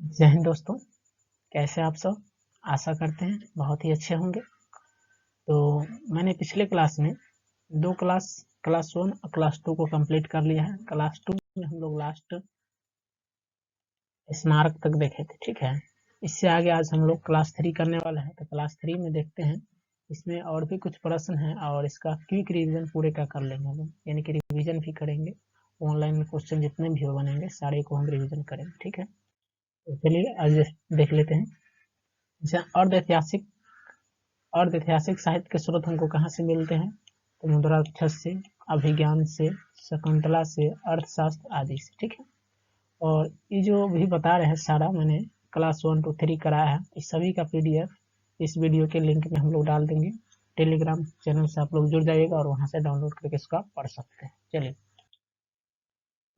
जय हिंद दोस्तों, कैसे आप सब। आशा करते हैं बहुत ही अच्छे होंगे। तो मैंने पिछले क्लास में दो क्लास 1 और क्लास 2 को कंप्लीट कर लिया है। क्लास 2 में हम लोग लास्ट स्मारक तक देखे थे, ठीक है। इससे आगे आज हम लोग क्लास 3 करने वाले हैं। तो क्लास 3 में देखते हैं, इसमें और भी कुछ प्रश्न हैं और इसका क्विक रिवीजन पूरे का कर लेंगे हम लोग, यानी कि रिवीजन भी करेंगे। ऑनलाइन में क्वेश्चन जितने भी हो बनेंगे सारे को हम रिवीजन करेंगे, ठीक है। तो चलिए आज देख लेते हैं। अर्ध ऐतिहासिक साहित्य के स्रोत हमको कहाँ से मिलते हैं? तो मुद्राक्षर से, अभिज्ञान से, शकुंतला से, अर्थशास्त्र आदि से, ठीक है। और ये जो भी बता रहे हैं सारा मैंने क्लास 1 to 3 कराया है। इस सभी का पीडीएफ इस वीडियो के लिंक में हम लोग डाल देंगे। टेलीग्राम चैनल से आप लोग जुड़ जाइएगा और वहां से डाउनलोड करके इसका पढ़ सकते हैं। चलिए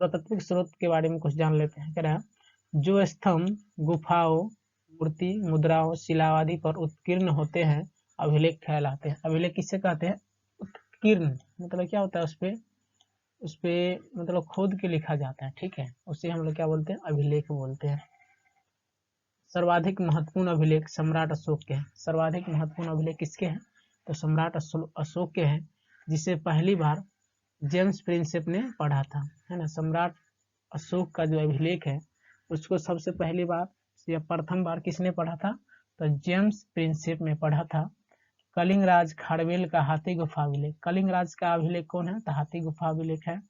पुरातात्विक स्रोत के बारे में कुछ जान लेते हैं। कह रहा है जो स्तंभ, गुफाओं, मूर्ति, मुद्राओं, शिला आदि पर उत्कीर्ण होते हैं अभिलेख कहलाते हैं। अभिलेख किससे कहते हैं? उत्कीर्ण मतलब क्या होता है? उस पे मतलब खोद के लिखा जाता है, ठीक है। उसे हम लोग क्या बोलते हैं? अभिलेख बोलते हैं। सर्वाधिक महत्वपूर्ण अभिलेख सम्राट अशोक के हैं। सर्वाधिक महत्वपूर्ण अभिलेख किसके हैं? तो सम्राट अशोक के हैं, जिसे पहली बार जेम्स प्रिंसेप ने पढ़ा था, है ना। सम्राट अशोक का जो अभिलेख है उसको सबसे पहली बार या प्रथम बार किसने पढ़ा था? तो जेम्स प्रिंसेप ने पढ़ा था। कलिंगराज खारवेल का हाथी गुफा अभिलेख। कलिंगराज का अभिलेख कौन है? तो हाथी गुफा अभिलेख है।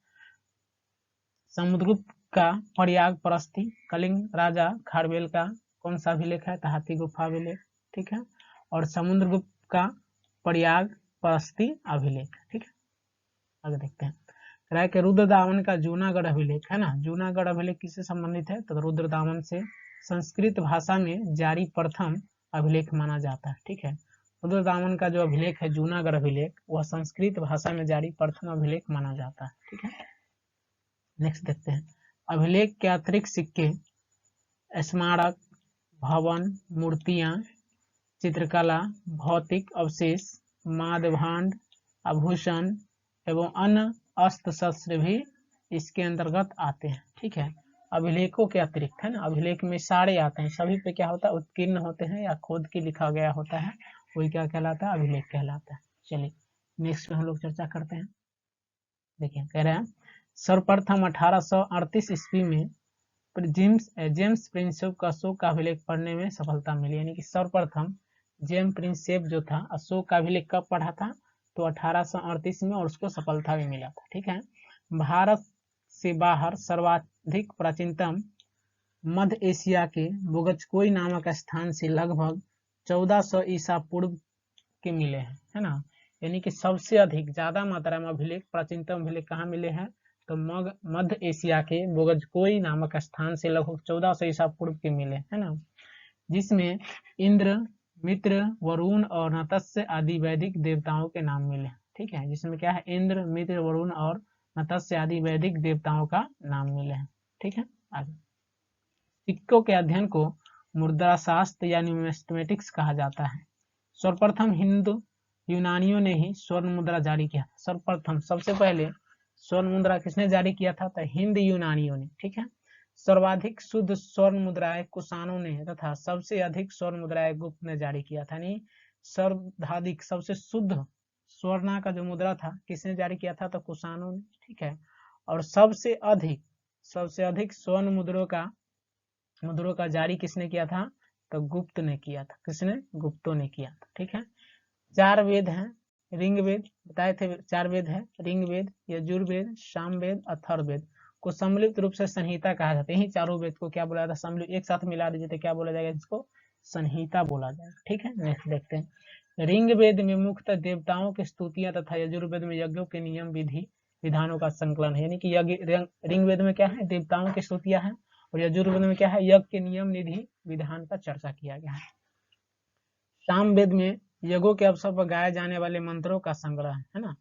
समुद्रगुप्त का प्रयाग परस्ती। कलिंग राजा खारवेल का कौन सा अभिलेख है? तो हाथी गुफा अभिलेख, ठीक है। और समुद्रगुप्त का प्रयाग परस्ती अभिलेख, ठीक है। आगे देखते हैं। राय के रुद्रदामन का जूनागढ़ अभिलेख है ना। जूनागढ़ अभिलेख किससे संबंधित है? तो रुद्रदामन से। संस्कृत भाषा में जारी प्रथम अभिलेख माना जाता है, ठीक है। रुद्रदामन का जो अभिलेख है जूनागढ़ अभिलेख, वह संस्कृत भाषा में जारी प्रथम अभिलेख माना जाता है, ठीक है। नेक्स्ट देखते हैं। अभिलेख के अतिरिक्त सिक्के, स्मारक, भवन, मूर्तियां, चित्रकला, भौतिक अवशेष, माद भांड, आभूषण एवं अन्य अस्त्र शस्त्र भी इसके अंतर्गत आते हैं, ठीक है। अभिलेखों के अतिरिक्त, है ना, अभिलेख में सारे आते हैं, सभी पे क्या होता है? उत्कीर्ण होते हैं या खोद के लिखा गया होता है, वही क्या कहलाता है? अभिलेख कहलाता है। चलिए नेक्स्ट पे हम लोग चर्चा करते हैं। देखिए कह रहे हैं सर्वप्रथम 1838 ईस्वी में जेम्स प्रिंसेप का अशोक का अभिलेख पढ़ने में सफलता मिली। यानी कि सर्वप्रथम जेम्स प्रिंसेप जो था अशोक का अभिलेख कब पढ़ा था? तो 1838 में, और उसको सफलता भी मिला था, ठीक है। भारत से बाहर सर्वाधिक प्राचीनतम मध्य एशिया के बोगचकोई नामक स्थान से लगभग 1400 ईसा पूर्व के मिले हैं, है ना। यानी कि सबसे अधिक ज्यादा मात्रा में अभिलेख, प्राचीनतम अभिलेख कहाँ मिले हैं? तो मध्य एशिया के बोगजकोई नामक स्थान से लगभग 1400 ईसा पूर्व के मिले, है ना। जिसमें इंद्र, मित्र, वरुण और नतस्य आदि वैदिक देवताओं के नाम मिले, ठीक है। जिसमें क्या है? इंद्र, मित्र, वरुण और नतस्य आदि वैदिक देवताओं का नाम मिले हैं, ठीक है। आगे सिक्कों के अध्ययन को मुद्रा शास्त्र या न्यूमिस्मेटिक्स कहा जाता है। सर्वप्रथम हिंदू यूनानियों ने ही स्वर्ण मुद्रा जारी किया। सर्वप्रथम सबसे पहले स्वर्ण मुद्रा किसने जारी किया था? तो हिंद यूनानियों ने, ठीक है। सर्वाधिक शुद्ध स्वर्ण मुद्राएं कुषाणों ने तथा सबसे अधिक स्वर्ण मुद्राएं गुप्त ने जारी किया था। यानी सर्वाधिक सबसे शुद्ध स्वर्ण का जो मुद्रा था किसने जारी किया था? तो कुषाणों ने, ठीक है। और सबसे अधिक स्वर्ण मुद्रों का जारी किसने किया था? तो गुप्त ने किया था। किसने? गुप्तों ने किया था, ठीक है। 4 वेद हैं, ऋग्वेद बताए थे, 4 वेद है, ऋग्वेद, यजुर्वेद, सामवेद, अथर्ववेद को सम्मिलित रूप से संहिता कहा जाता है। यही चारों वेद को क्या बोला जाता है? सम्मिलित, एक साथ मिला दीजिए तो क्या बोला जाएगा? इसको संहिता बोला जाएगा, ठीक है। नेक्स्ट देखते हैं। ऋग्वेद में मुख्यतः देवताओं की स्तुतियां तथा यजुर्वेद में यज्ञों के नियम विधि विधानों का संकलन है। यानी कि ऋग्वेद में क्या है? देवताओं की स्तुतियां हैं, और यजुर्वेद में क्या है? यज्ञ के नियम निधि विधान का चर्चा किया गया है। सामवेद में यज्ञों के अवसर पर गाए जाने वाले मंत्रों का संग्रह है ना।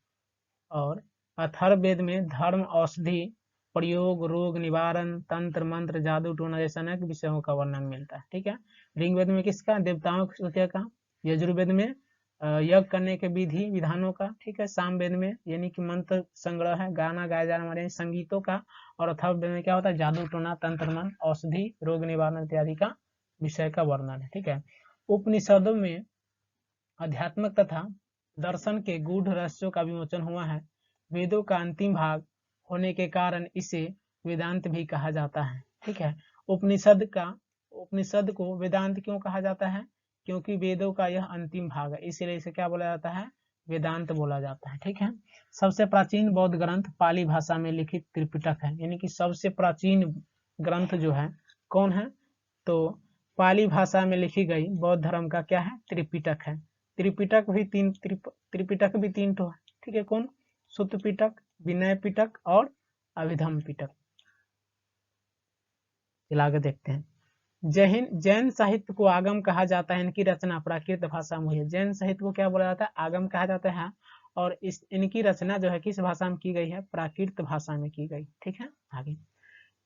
और अथर्ववेद में धर्म, औषधि प्रयोग, रोग निवारण, तंत्र मंत्र, जादू टोना जैसे अनेक विषयों का वर्णन मिलता है, ठीक है। ऋग्वेद में किसका? देवताओं की स्तुतियों का। यजुर्वेद में यज्ञ करने के विधि विधानों का, ठीक है। सामवेद में यानी कि मंत्र संग्रह है, गाना गाया जाने वाले संगीतों का, और अथर्ववेद में क्या होता है, जादू टोना तंत्र मंत्र औषधि रोग निवारण इत्यादि का विषय का वर्णन है, ठीक है। उपनिषदों में अध्यात्मक तथा दर्शन के गूढ़ रहस्यों का विमोचन हुआ है। वेदों का अंतिम भाग होने के कारण इसे वेदांत भी कहा जाता है, ठीक है। उपनिषद को वेदांत क्यों कहा जाता है, क्योंकि वेदों का यह अंतिम भाग है, इसीलिए इसे क्या बोला जाता है, वेदांत बोला जाता है, ठीक है। सबसे प्राचीन बौद्ध ग्रंथ पाली भाषा में लिखित त्रिपिटक है, यानी कि सबसे प्राचीन ग्रंथ जो है कौन है, तो पाली भाषा में लिखी गई बौद्ध धर्म का क्या है, त्रिपिटक है। त्रिपिटक भी तीन तो है, ठीक है। कौन, सुत्त पिटक, विनय पिटक और अभिधम पिटक। चला के देखते हैं। जैन साहित्य को आगम कहा जाता है, इनकी रचना प्राकृत भाषा में हुई है। जैन साहित्य को क्या बोला जाता है, आगम कहा जाता है, और इनकी रचना जो है किस भाषा में की गई है, प्राकृत भाषा में की गई, ठीक है। आगे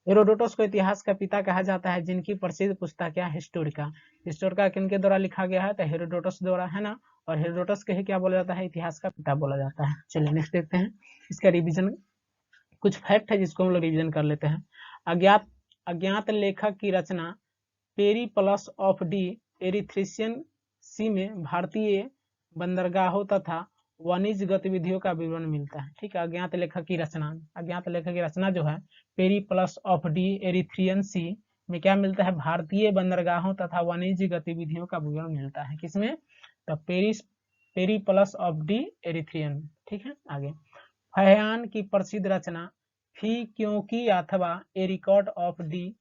हेरोडोटस को इतिहास का पिता कहा जाता है, जिनकी प्रसिद्ध पुस्तक क्या, हिस्टोरिका। हिस्टोरिका किनके द्वारा लिखा गया है, तो हेरोडोटस द्वारा, है ना। और हेरोडोटस के ही क्या बोला जाता है, इतिहास का पिता बोला जाता है। चलिए नेक्स्ट देखते हैं, इसका रिवीजन, कुछ फैक्ट है जिसको हम लोग रिवीजन कर लेते हैं। अज्ञात लेखक की रचना पेरिप्लस ऑफ डी एरिथ्रियन सी में भारतीय बंदरगाहों तथा वाणिज्य गतिविधियों का विवरण मिलता है, ठीक है। अज्ञात लेखक की रचना जो है पेरिप्लस ऑफ डी एरिथ्रियन सी में क्या मिलता है, भारतीय बंदरगाहों तथा वाणिज्य गतिविधियों का विवरण मिलता है, किसमें, तो पेरिप्लस ऑफ डी एरिथ्रियन, ठीक है। आगे फहियान की प्रसिद्ध रचना फी क्योंकि अथवा a record of the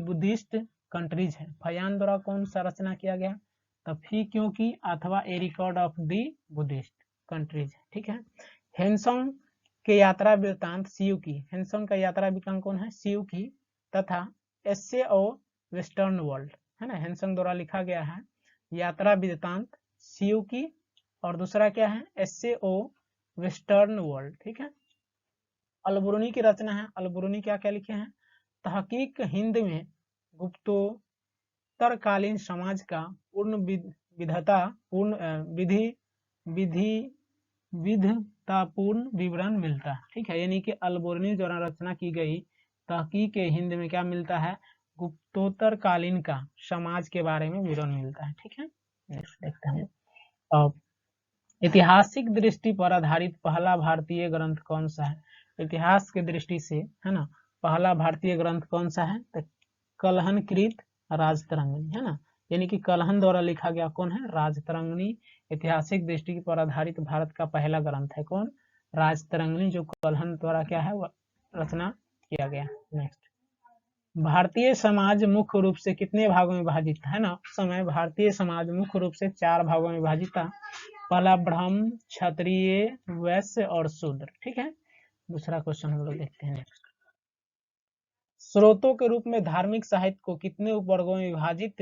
Buddhist countries है। फहियान द्वारा कौन सा रचना किया गया, तो फी क्योंकि अथवा a record of the Buddhist countries, ठीक है। हेनसोंग के यात्रा वृत्तांत सियुकी, हेनसोंग का यात्रा वृत्तांत कौन है, सियुकी, तथा एस्से ओ वेस्टर्न वर्ल्ड, है ना। हेनसोंग द्वारा लिखा गया है यात्रा वृत्तांत सियुकी, और दूसरा क्या है, एस्से ओ वेस्टर्न वर्ल्ड, ठीक है। अलबरूनी की रचना है, अलबरूनी क्या क्या लिखे हैं, तहकीक हिंद में गुप्तोत्तरकालीन समाज का पूर्ण विधतापूर्ण विवरण मिलता है, ठीक है। यानी कि अलबरूनी द्वारा रचना की गई तहकीक हिंद में क्या मिलता है, गुप्तोत्तरकालीन का समाज के बारे में विवरण मिलता है, ठीक है। नेक्स्ट देखते हैं। अब ऐतिहासिक दृष्टि पर आधारित पहला भारतीय ग्रंथ कौन सा है, इतिहास की दृष्टि से, है ना, पहला भारतीय ग्रंथ कौन सा है, तो कलहनकृत राजतरंगिणी, है ना। यानी कि कलहन द्वारा लिखा गया कौन है, राजतरंगिणी। ऐतिहासिक दृष्टि पर आधारित भारत का पहला ग्रंथ है कौन, राजतरंगिणी, जो कलहन द्वारा क्या है रचना किया गया। नेक्स्ट, भारतीय समाज मुख्य रूप से कितने भागों में विभाजित है ना, उस समय भारतीय समाज मुख्य रूप से 4 भागों में विभाजित था। पहला ब्राह्मण, क्षत्रिय, वैश्य और शूद्र, ठीक है। दूसरा क्वेश्चन हम लोग देखते हैं नेक्स्ट। स्रोतों के रूप में धार्मिक साहित्य को कितने उपवर्गों में विभाजित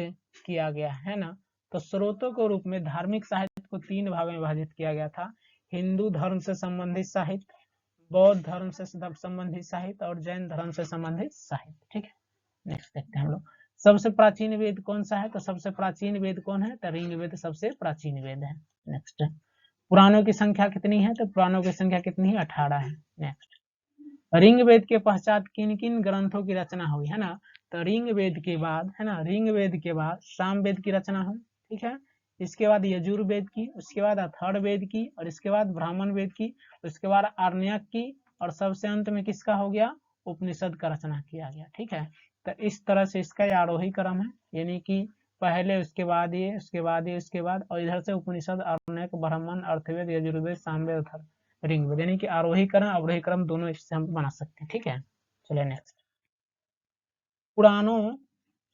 किया गया है ना, तो स्रोतों के रूप में धार्मिक साहित्य को 3 भागों में विभाजित किया गया था। हिंदू धर्म से संबंधित साहित्य, बौद्ध धर्म से संबंधित साहित्य और जैन धर्म से संबंधित साहित्य, ठीक है। नेक्स्ट देखते हैं हम लोग। सबसे प्राचीन वेद कौन सा है, तो सबसे प्राचीन वेद कौन है, तो ऋग्वेद सबसे प्राचीन वेद है। नेक्स्ट, पुराणों की संख्या कितनी है, तो पुराणों की संख्या कितनी है, 18 है। नेक्स्ट, ऋग्वेद के पश्चात किन किन ग्रंथों की रचना हुई, है ना, तो ऋग्वेद के बाद, है ना, ऋग्वेद के बाद सामवेद की रचना हुई, ठीक है। इसके बाद यजुर्वेद की, उसके बाद अथर्ववेद की, और इसके बाद ब्राह्मण वेद की, उसके बाद आरण्यक की, और सबसे अंत में किसका हो गया, उपनिषद का रचना किया गया, ठीक है। तो इस तरह से इसका आरोही क्रम है, यानी कि पहले, उसके बाद ये, उसके बाद ये, उसके बाद, और इधर से उपनिषद, आरण्यक, ब्राह्मण, अर्थवेद, यजुर्वेद, सामवेद, अथर्ववेद, ऋग्वेद, यानी कि आरोही क्रम अवरोही क्रम दोनों इससे हम बना सकते हैं, ठीक है। चलिए नेक्स्ट, पुराणों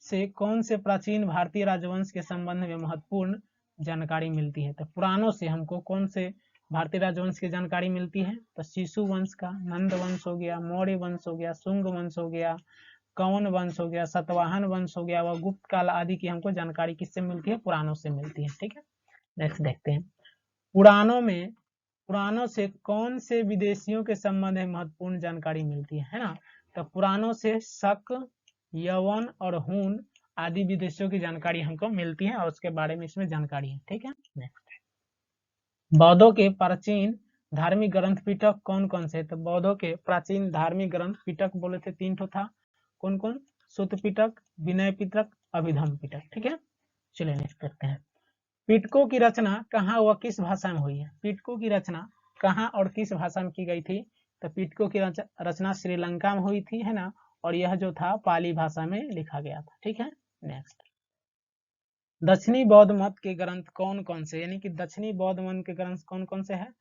से कौन से प्राचीन भारतीय राजवंश के संबंध में महत्वपूर्ण जानकारी मिलती है, तो पुराणों से हमको कौन से भारतीय राजवंश की जानकारी मिलती है, तो शिशु वंश का, नंद वंश हो गया, मौर्य वंश हो गया, शुंग वंश हो गया, कौन वंश हो गया, सतवाहन वंश हो गया, व गुप्त काल आदि की हमको जानकारी किससे मिलती है, पुराणों से मिलती है, ठीक है। नेक्स्ट देखते हैं, पुराणों से कौन से विदेशियों के संबंध में महत्वपूर्ण जानकारी मिलती है ना, तो पुराणों से शक, यवन और हून आदि विदेशों की जानकारी हमको मिलती है और उसके बारे में इसमें जानकारी है। ठीक है, नेक्स्ट। बौद्धों के प्राचीन धार्मिक ग्रंथ पिटक कौन कौन से? तो बौद्धों के प्राचीन धार्मिक ग्रंथ पिटक बोले थे 3 ठो था। कौन कौन? सुत्त पिटक, विनय पिटक, अभिधम पिटक। ठीक है, चलिए नेक्स्ट करते हैं। पिटकों की रचना कहाँ व किस भाषा में हुई है? पिटकों की रचना कहाँ और किस भाषा में की गई थी? तो पिटकों की रचना श्रीलंका में हुई थी, है ना, और यह जो था पाली भाषा में लिखा गया था। ठीक है, नेक्स्ट। दक्षिणी बौद्ध मत के ग्रंथ कौन कौन से? यानी कि दक्षिणी बौद्ध मत के ग्रंथ कौन कौन से हैं?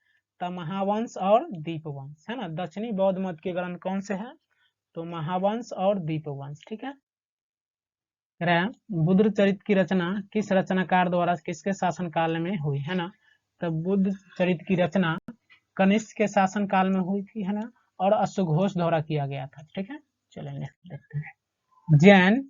तो महावंश और दीपवंश, है ना। दक्षिणी बौद्ध मत के ग्रंथ कौन से हैं? तो महावंश और दीपवंश। ठीक है, बुद्ध चरित्र की रचना किस रचनाकार द्वारा किसके शासन काल में हुई, है ना? तो बुद्ध चरित्र की रचना कनिष्क के शासन काल में हुई थी, है ना, और अश्वघोष द्वारा किया गया था। ठीक है, चलिए नेक्स्ट देखते हैं। जैन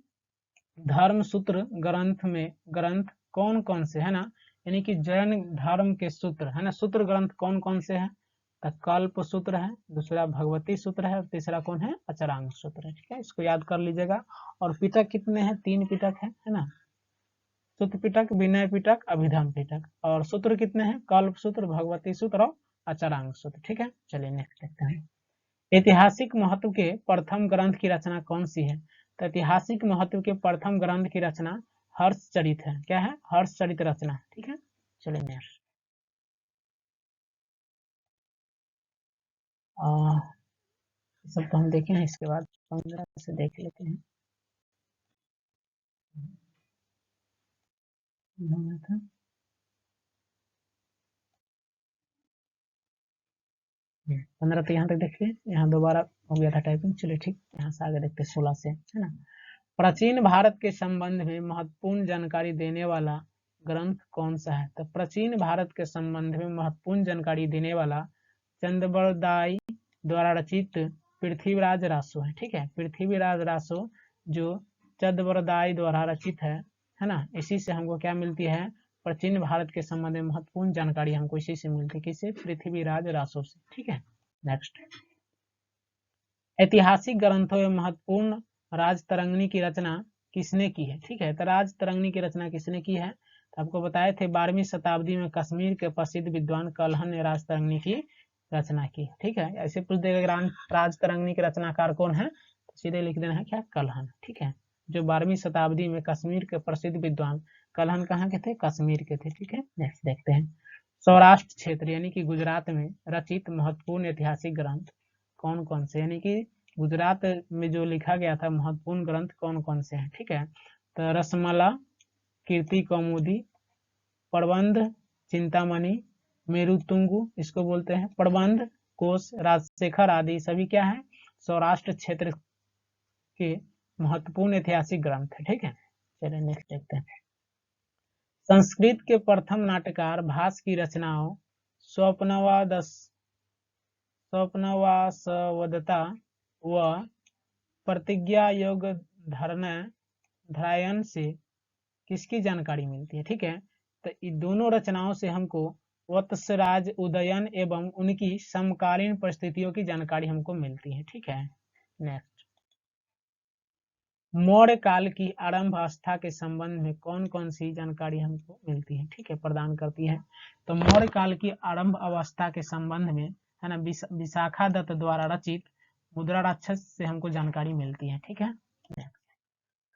धर्म सूत्र ग्रंथ कौन कौन से, है ना? यानी कि जैन धर्म के सूत्र, है ना, सूत्र ग्रंथ कौन कौन से हैं? तो कल्प सूत्र है, दूसरा भगवती सूत्र है, और तीसरा कौन है? अचरांग सूत्र है। ठीक है, इसको याद कर लीजिएगा। और पिटक कितने हैं? 3 पिटक है ना। सुत्त पिटक, विनय पिटक, अभिधम पिटक। और सूत्र कितने हैं? कल्प सूत्र, भगवती सूत्र और अचरांग सूत्र। ठीक है, चलिए नेक्स्ट देखते हैं। ऐतिहासिक महत्व के प्रथम ग्रंथ की रचना कौन सी है? तो ऐतिहासिक महत्व के प्रथम ग्रंथ की रचना हर्षचरित है। क्या है? हर्षचरित रचना। ठीक है, चलिए नेक्स्ट। सब तो हम देखे हैं, इसके बाद 15 से देख लेते हैं। 15 तो यहाँ तक देखिए, यहाँ दोबारा हो गया था टाइपिंग। चलिए ठीक, यहाँ से आगे देखते हैं 16 से, है ना। प्राचीन भारत के संबंध में महत्वपूर्ण जानकारी देने वाला ग्रंथ कौन सा है? तो प्राचीन भारत के संबंध में महत्वपूर्ण जानकारी देने वाला चंद्रबरदाई द्वारा रचित पृथ्वीराज रासो है। ठीक है, पृथ्वीराज रासो जो चंद्रबरदाई द्वारा रचित है ना, इसी से हमको क्या मिलती है? प्राचीन भारत के संबंध में महत्वपूर्ण जानकारी हमको इसी से मिलती है। किससे? पृथ्वीराज रासो से। ठीक है, नेक्स्ट। ऐतिहासिक ग्रंथों में महत्वपूर्ण राजतरंगिणी की रचना किसने की है? ठीक है, तो राजतरंगिणी की रचना किसने की है? तो आपको बताए थे 12वीं शताब्दी में कश्मीर के प्रसिद्ध विद्वान कलहन ने राजतरंगिणी की रचना की। ठीक है, ऐसे पूछ देगा राजतरंगिणी के रचनाकार कौन है? तो सीधे लिख देना है क्या? कलहन। ठीक है, जो 12वीं शताब्दी में कश्मीर के प्रसिद्ध विद्वान कलहन कहाँ के थे? कश्मीर के थे। ठीक है, नेक्स्ट देखते हैं। सौराष्ट्र क्षेत्र यानी कि गुजरात में रचित महत्वपूर्ण ऐतिहासिक ग्रंथ कौन कौन से? यानी कि गुजरात में जो लिखा गया था महत्वपूर्ण ग्रंथ कौन कौन से हैं? ठीक है, तो रसमला, कीर्ति कौमुदी, प्रबंध चिंतामणि, मेरुतुंगु इसको बोलते हैं, प्रबंध कोश, राजशेखर आदि सभी क्या है? सौराष्ट्र क्षेत्र के महत्वपूर्ण ऐतिहासिक ग्रंथ है। ठीक है, चलिए नेक्स्ट देखते हैं। संस्कृत के प्रथम नाटककार भास की रचनाओं स्वप्नवासवदत्ता व प्रतिज्ञा योग ध्यान से किसकी जानकारी मिलती है? ठीक है, तो इन दोनों रचनाओं से हमको वत्सराज उदयन एवं उनकी समकालीन परिस्थितियों की जानकारी हमको मिलती है। ठीक है, नेक्स्ट। मौर्य काल की आरंभ अवस्था के संबंध में कौन कौन सी जानकारी हमको मिलती है? ठीक है, प्रदान करती है। तो मौर्य काल की आरंभ अवस्था के संबंध में, है ना, विशाखा दत्त द्वारा रचित मुद्रा राक्षस से हमको जानकारी मिलती है। ठीक है,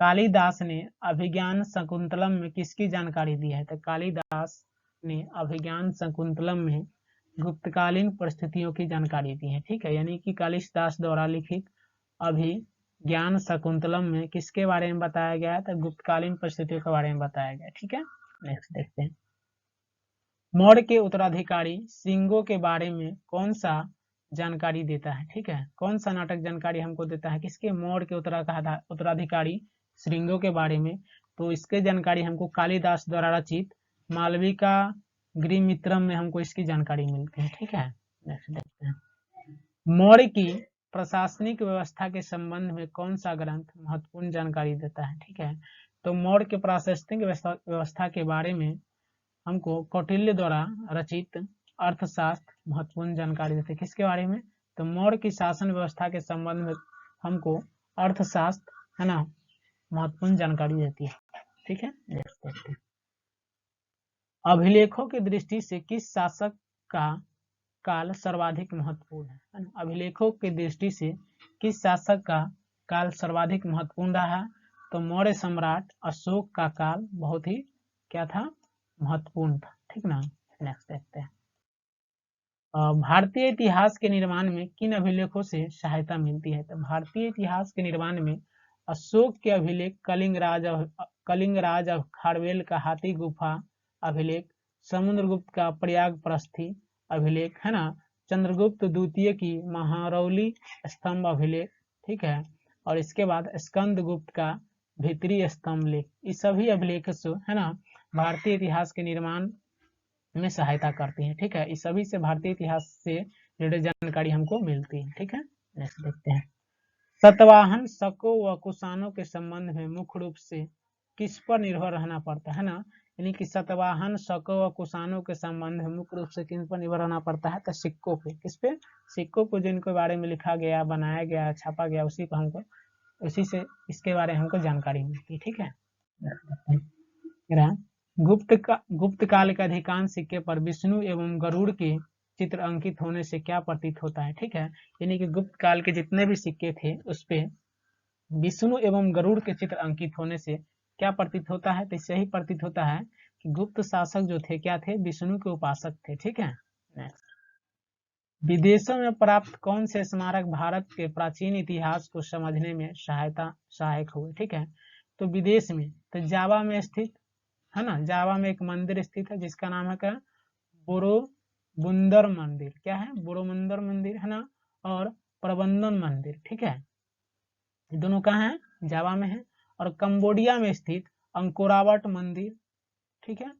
कालिदास ने अभिज्ञान शकुंतलम में किसकी जानकारी दी है? तो कालिदास ने अभिज्ञान शकुंतलम में गुप्तकालीन परिस्थितियों की जानकारी दी है। ठीक है, यानी कि कालिदास द्वारा लिखित अभिज्ञान शकुंतलम में किसके बारे में बताया गया है? तो गुप्तकालीन परिस्थितियों के बारे में बताया गया। ठीक है, नेक्स्ट देखते हैं। मौर्य के उत्तराधिकारी श्रृंगों के बारे में कौन सा जानकारी देता है? ठीक है, कौन सा नाटक जानकारी हमको देता है? किसके? मौर्य के उत्तराधिकारी श्रृंगों के बारे में। तो इसके जानकारी हमको कालिदास द्वारा रचित मालविका गृहमित्रम में हमको इसकी जानकारी मिलती है। ठीक है, नेक्स्ट देखते हैं। मौर्य की प्रशासनिक व्यवस्था के संबंध में कौन सा ग्रंथ महत्वपूर्ण जानकारी देता है? ठीक है, तो मौर्य के प्रशासनिक व्यवस्था के बारे में हमको कौटिल्य द्वारा रचित अर्थशास्त्र महत्वपूर्ण जानकारी देते हैं। किसके बारे में? तो मौर्य की शासन व्यवस्था के संबंध में हमको अर्थशास्त्र, है ना, महत्वपूर्ण जानकारी देती है। ठीक है, नेक्स्ट देखते हैं। अभिलेखों की दृष्टि से किस शासक का काल सर्वाधिक महत्वपूर्ण है? अभिलेखों की दृष्टि से किस शासक का काल सर्वाधिक महत्वपूर्ण रहा? तो मौर्य सम्राट अशोक का काल बहुत ही क्या था, महत्वपूर्ण था। ठीक ना, नेक्स्ट देखते हैं। भारतीय इतिहास के निर्माण में किन अभिलेखों से सहायता मिलती है? तो भारतीय इतिहास के निर्माण में अशोक के अभिलेख, कलिंगराज ऑफ खारवेल का हाथी गुफा अभिलेख, समुद्रगुप्त का प्रयाग प्रस्थि अभिलेख, है ना, चंद्रगुप्त द्वितीय की महारौली स्तंभ अभिलेख, ठीक है, और इसके बाद स्कंदगुप्त का भीतरी स्तंभ लेख, इस सभी अभिलेख से, है ना, भारतीय इतिहास के निर्माण में सहायता करती है। ठीक है, इस सभी से भारतीय इतिहास से रिलेटेड जानकारी हमको मिलती है। ठीक है, नेक्स्ट देखते हैं। सतवाहन, शकों व कुषाणों के संबंध में मुख्य रूप से किस पर निर्भर रहना पड़ता है ना, यानी कि सतवाहन, शकों व कुषाणों के संबंध में मुख्य रूप से किन पर निर्भर रहना पड़ता है? तो सिक्कों पे। किस पे? सिक्कों को जिनके बारे में लिखा गया, बनाया गया, छापा गया, उसी को हमको, उसी से इसके बारे में हमको जानकारी मिलती है। ठीक है, गुप्त काल के अधिकांश सिक्के पर विष्णु एवं गरुड़ के चित्र अंकित होने से क्या प्रतीत होता है? ठीक है, यानी कि गुप्त काल के जितने भी सिक्के थे उस पे विष्णु एवं गरुड़ के चित्र अंकित होने से क्या प्रतीत होता है? तो इससे ही प्रतीत होता है कि गुप्त शासक जो थे क्या थे? विष्णु के उपासक थे। ठीक है, नेक्स्ट। विदेशों में प्राप्त कौन से स्मारक भारत के प्राचीन इतिहास को समझने में सहायक हुए? ठीक है, तो विदेश में, तो जावा में स्थित, है ना, जावा में एक मंदिर स्थित है जिसका नाम है क्या? बोरोबुंदर मंदिर। क्या है? बोरोबुंदर मंदिर, है ना, और प्रबंधन मंदिर। ठीक है, दोनों कहाँ है? जावा में है। और कंबोडिया में स्थित अंकोरावट मंदिर। ठीक है,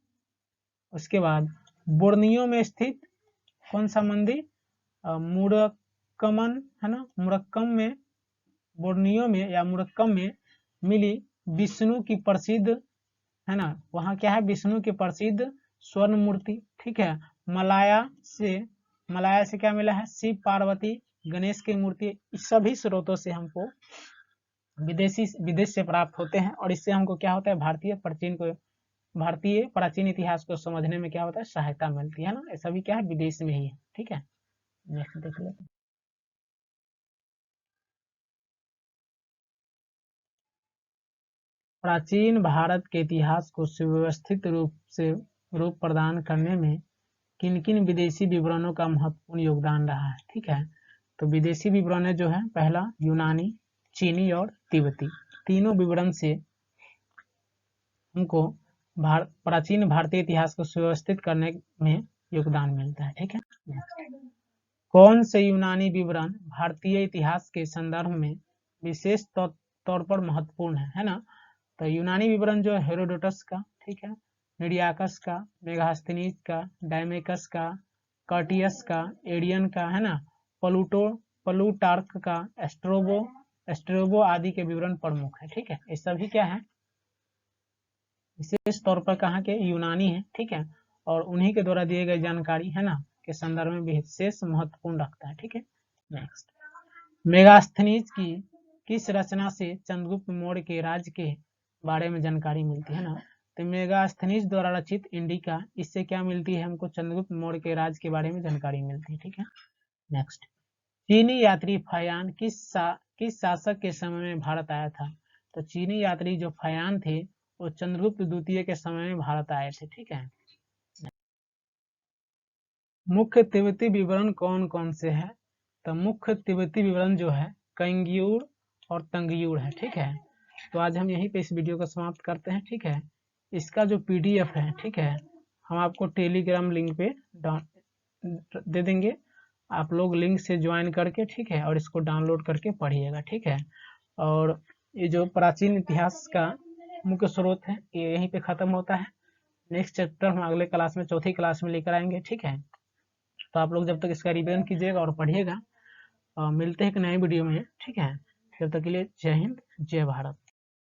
उसके बाद बोर्नियो में स्थित कौन सा मंदिर? मुरक्कमन, है ना, मुरक्कम में, बोर्नियो में या मुरक्कम में मिली विष्णु की प्रसिद्ध, है ना, वहाँ क्या है? विष्णु की प्रसिद्ध स्वर्ण मूर्ति। ठीक है, मलाया से क्या मिला है? शिव पार्वती गणेश की मूर्ति। इस सभी स्रोतों से हमको विदेश से प्राप्त होते हैं और इससे हमको क्या होता है? भारतीय प्राचीन इतिहास को समझने में क्या होता है? सहायता मिलती है ना। ये सभी क्या है? विदेश में ही है। ठीक है, नेक्स्ट देख लेते हैं। प्राचीन भारत के इतिहास को सुव्यवस्थित रूप प्रदान करने में किन किन विदेशी विवरणों का महत्वपूर्ण योगदान रहा है? ठीक है, तो विदेशी विवरण जो है, पहला यूनानी, चीनी और तिब्बती, तीनों विवरण से हमको प्राचीन भारतीय इतिहास को सुव्यवस्थित करने में योगदान मिलता है। ठीक है, कौन से यूनानी विवरण भारतीय इतिहास के संदर्भ में विशेष तौर पर महत्वपूर्ण है ना? तो यूनानी विवरण जो है हेरोडोटस का, ठीक है, निडियाकस का, मेगास्थनीज का, डायमेकस का, कर्टियस का, एडियन का, है ना, प्लूटार्क का, एस्ट्रोबो आदि के विवरण प्रमुख है। ठीक है, ये सभी क्या है? विशेष तौर पर कहाँ के? यूनानी है। ठीक है, और उन्हीं के द्वारा दिए गए जानकारी, है ना, के संदर्भ में विशेष महत्वपूर्ण रखता है। ठीक है, नेक्स्ट। मेगास्थनीज की किस रचना से चंद्रगुप्त मौर्य के राज्य के बारे में जानकारी मिलती है ना? तो मेगास्थनीज द्वारा रचित इंडिका, इससे क्या मिलती है हमको? चंद्रगुप्त मौर्य के राज्य के बारे में जानकारी मिलती है। ठीक है, नेक्स्ट। चीनी यात्री फयान किस शासक के समय में भारत आया था? तो चीनी यात्री जो फयान थे वो चंद्रगुप्त द्वितीय के समय में भारत आए थे। ठीक है, मुख्य तिब्बती विवरण कौन कौन से है? तो मुख्य तिब्बती विवरण जो है कंग्यूर और तंगयूर है। ठीक है, तो आज हम यहीं पे इस वीडियो को समाप्त करते हैं। ठीक है, इसका जो PDF है, ठीक है, हम आपको टेलीग्राम लिंक पे दे देंगे, आप लोग लिंक से ज्वाइन करके, ठीक है, और इसको डाउनलोड करके पढ़िएगा। ठीक है, और ये जो प्राचीन इतिहास का मुख्य स्रोत है ये यहीं पे खत्म होता है। नेक्स्ट चैप्टर हम अगले क्लास में, चौथी क्लास में लेकर आएंगे। ठीक है, तो आप लोग जब तक इसका रिवीजन कीजिएगा और पढ़िएगा। मिलते हैं एक नए वीडियो में। ठीक है, जब तक के लिए जय हिंद, जय भारत।